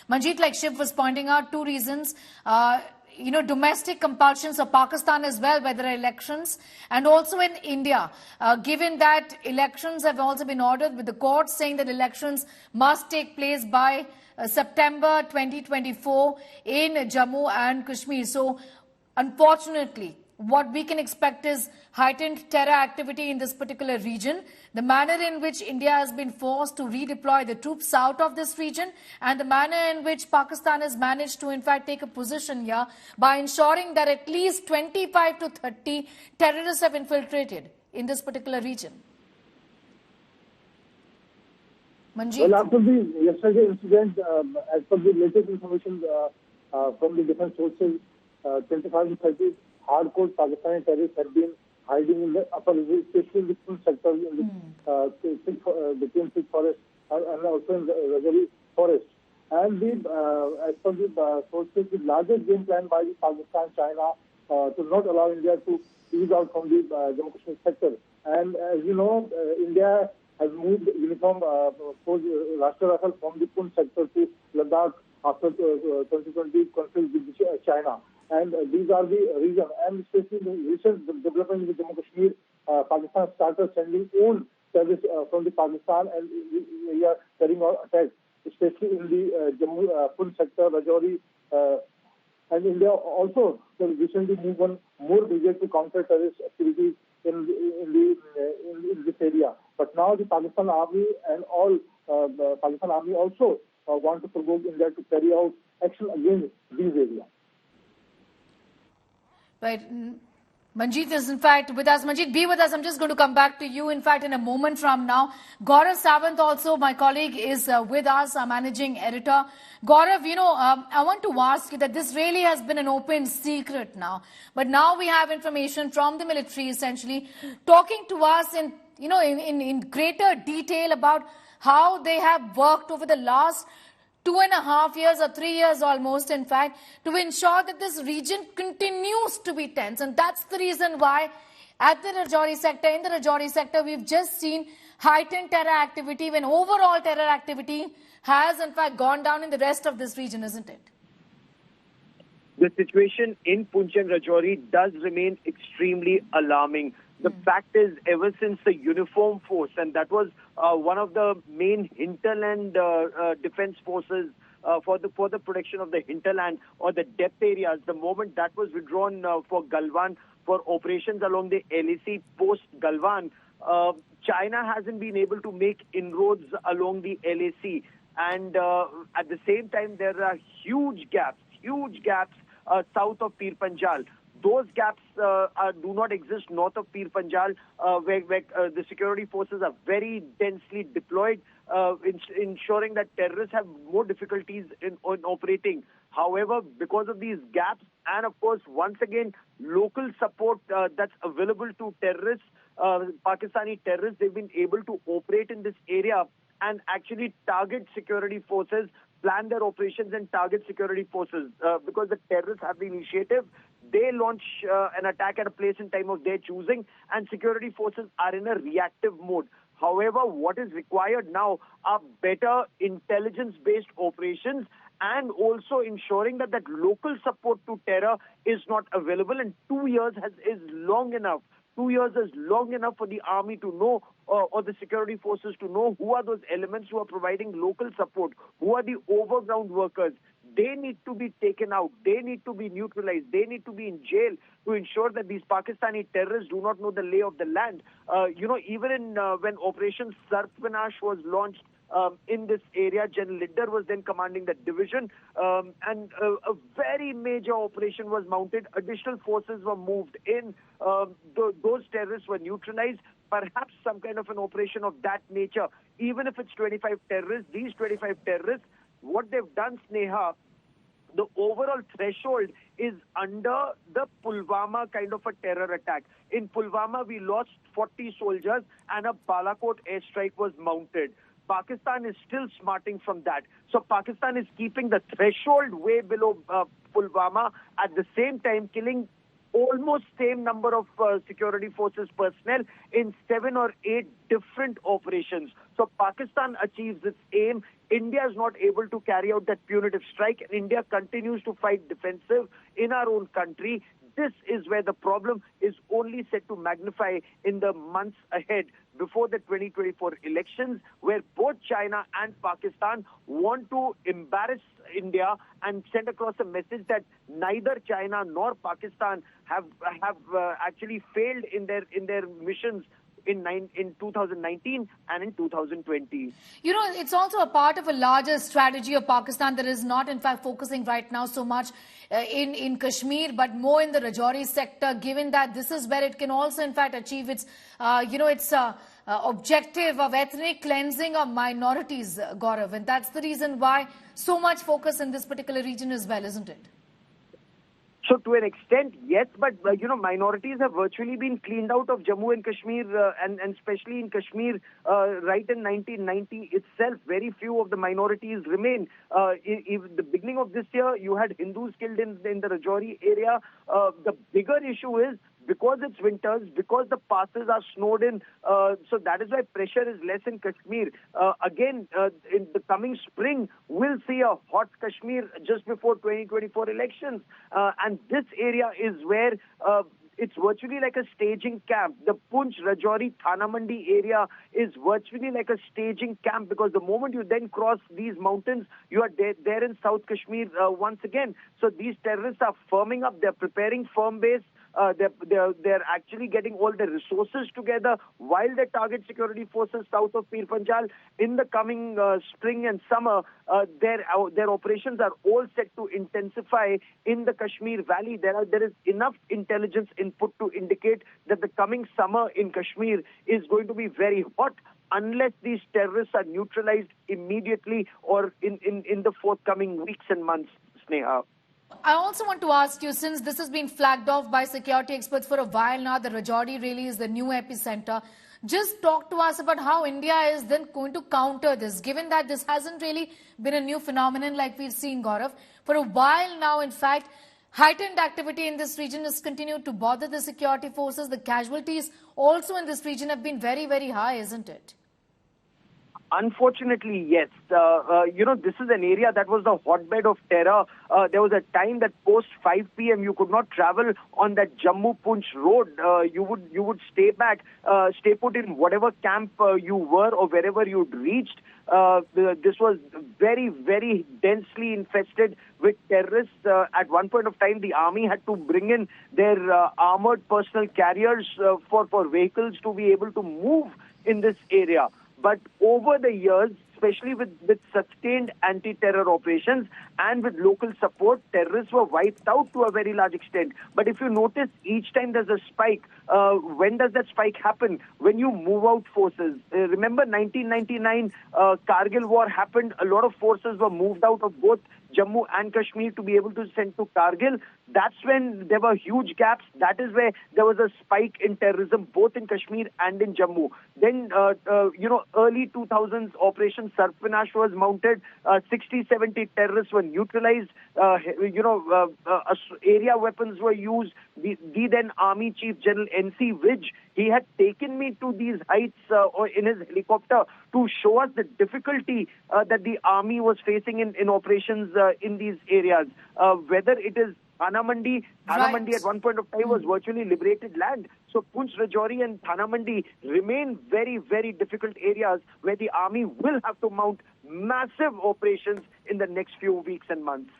Manjeet, like Shiv was pointing out, two reasons. Domestic compulsions of Pakistan as well, where there are elections, and also in India, given that elections have also been ordered with the court saying that elections must take place by September 2024 in Jammu and Kashmir. So, unfortunately, what we can expect is heightened terror activity in this particular region. The manner in which India has been forced to redeploy the troops out of this region, and the manner in which Pakistan has managed to in fact take a position here by ensuring that at least 25 to 30 terrorists have infiltrated in this particular region. Manjeet? Well, after the yesterday incident, as per the latest information from the defense sources, 25 to 30 hardcore Pakistani terrorists have been hiding in the upper, especially in the Poonch sector, in the between Sikh forest and also in the Rajouri forest. And as per the sources, the largest game plan by the Pakistan, China, to not allow India to ease out from the Jammu Kashmir sector. And as you know, India has moved uniform force Rashtra Rifle from the Poonch sector to Ladakh after 2020 conflict with China. And these are the reasons. And especially the recent development in Jammu Kashmir, Pakistan started sending own service from the Pakistan, and we are carrying out attacks, especially in the Jammu Poonch sector, Rajouri, and India also recently moved on more brigade to counter terrorist activities in this area. But now the Pakistan Army and all Pakistan Army also want to provoke India to carry out action against these areas. Right. Manjeet is in fact with us. Manjeet, be with us. I'm just going to come back to you in fact in a moment from now. Gaurav Sawant also, my colleague, is with us, our managing editor. Gaurav, I want to ask you that this really has been an open secret now. But now we have information from the military essentially talking to us in greater detail about how they have worked over the last 2.5 years or 3 years almost, in fact, to ensure that this region continues to be tense. And that's the reason why in the Rajouri sector, we've just seen heightened terror activity when overall terror activity has in fact gone down in the rest of this region, isn't it? The situation in Poonch and Rajouri does remain extremely alarming. The fact is, ever since the uniform force, and that was one of the main hinterland defense forces for the protection of the hinterland or the depth areas, the moment that was withdrawn for Galwan, for operations along the LAC post Galwan, China hasn't been able to make inroads along the LAC. And at the same time, there are huge gaps south of Pir Panjal. Those gaps do not exist north of Pir Panjal, where the security forces are very densely deployed, ensuring that terrorists have more difficulties in operating. However, because of these gaps, and of course, once again, local support that's available to terrorists, Pakistani terrorists, they've been able to operate in this area and actually target security forces, plan their operations and target security forces. Because the terrorists have the initiative, they launch an attack at a place and time of their choosing, and security forces are in a reactive mode. However, what is required now are better intelligence-based operations and also ensuring that local support to terror is not available. And 2 years is long enough. 2 years is long enough for the army to know or the security forces to know who are those elements who are providing local support, who are the overground workers. They need to be taken out. They need to be neutralized. They need to be in jail to ensure that these Pakistani terrorists do not know the lay of the land. Even when Operation Sarpanash was launched in this area, General Liddar was then commanding that division, and a very major operation was mounted. Additional forces were moved in. Those terrorists were neutralized. Perhaps some kind of an operation of that nature, even if it's 25 terrorists, these 25 terrorists, what they've done, Sneha, the overall threshold is under the Pulwama kind of a terror attack. In Pulwama, we lost 40 soldiers and a Balakot airstrike was mounted. Pakistan is still smarting from that. So Pakistan is keeping the threshold way below Pulwama, at the same time killing almost same number of security forces personnel in 7 or 8 different operations. So Pakistan achieves its aim India is not able to carry out that punitive strike, and India continues to fight defensive in our own country. This is where the problem is only set to magnify in the months ahead before the 2024 elections, where both China and Pakistan want to embarrass India and send across a message that neither China nor Pakistan have actually failed in their missions in 2019 and in 2020. You know, it's also a part of a larger strategy of Pakistan that is not, in fact, focusing right now so much in Kashmir, but more in the Rajouri sector, given that this is where it can also, in fact, achieve its, objective of ethnic cleansing of minorities, Gaurav. And that's the reason why so much focus in this particular region as well, isn't it? So to an extent, yes, but minorities have virtually been cleaned out of Jammu and Kashmir, and especially in Kashmir, right in 1990 itself. Very few of the minorities remain. In the beginning of this year, you had Hindus killed in the Rajouri area. The bigger issue is, because it's winters, because the passes are snowed in, so that is why pressure is less in Kashmir. Again, in the coming spring, we'll see a hot Kashmir just before 2024 elections. And this area is where it's virtually like a staging camp. The Poonch, Rajouri, Thana Mandi area is virtually like a staging camp, because the moment you then cross these mountains, you are there in South Kashmir once again. So these terrorists are firming up. They're preparing firm base. They're actually getting all the resources together while they target security forces south of Pir Panjal. In the coming spring and summer, their operations are all set to intensify in the Kashmir Valley. There is enough intelligence input to indicate that the coming summer in Kashmir is going to be very hot, unless these terrorists are neutralized immediately or in the forthcoming weeks and months, Sneha. I also want to ask you, since this has been flagged off by security experts for a while now, the Rajouri really is the new epicenter. Just talk to us about how India is then going to counter this, given that this hasn't really been a new phenomenon like we've seen, Gaurav. For a while now, in fact, heightened activity in this region has continued to bother the security forces. The casualties also in this region have been very, very high, isn't it? Unfortunately, yes. This is an area that was the hotbed of terror. There was a time that post 5 p.m. you could not travel on that Jammu-Poonch road. You would stay put in whatever camp you were or wherever you'd reached. This was very, very densely infested with terrorists. At one point of time, the army had to bring in their armored personal carriers for vehicles to be able to move in this area. But over the years, especially with sustained anti-terror operations and with local support, terrorists were wiped out to a very large extent. But if you notice, each time there's a spike, when does that spike happen? When you move out forces. Remember 1999, Kargil war happened. A lot of forces were moved out of both Jammu and Kashmir to be able to send to Kargil. That's when there were huge gaps. That is where there was a spike in terrorism, both in Kashmir and in Jammu. Then, early 2000s Operation Sarfinash was mounted. 60-70 terrorists were neutralized. Area weapons were used. The then Army Chief General N.C. Vij, he had taken me to these heights in his helicopter to show us the difficulty that the army was facing in operations in these areas. Whether it is Thana Mandi at one point of time was virtually liberated land. So Poonch, Rajouri and Thana Mandi remain very, very difficult areas where the army will have to mount massive operations in the next few weeks and months.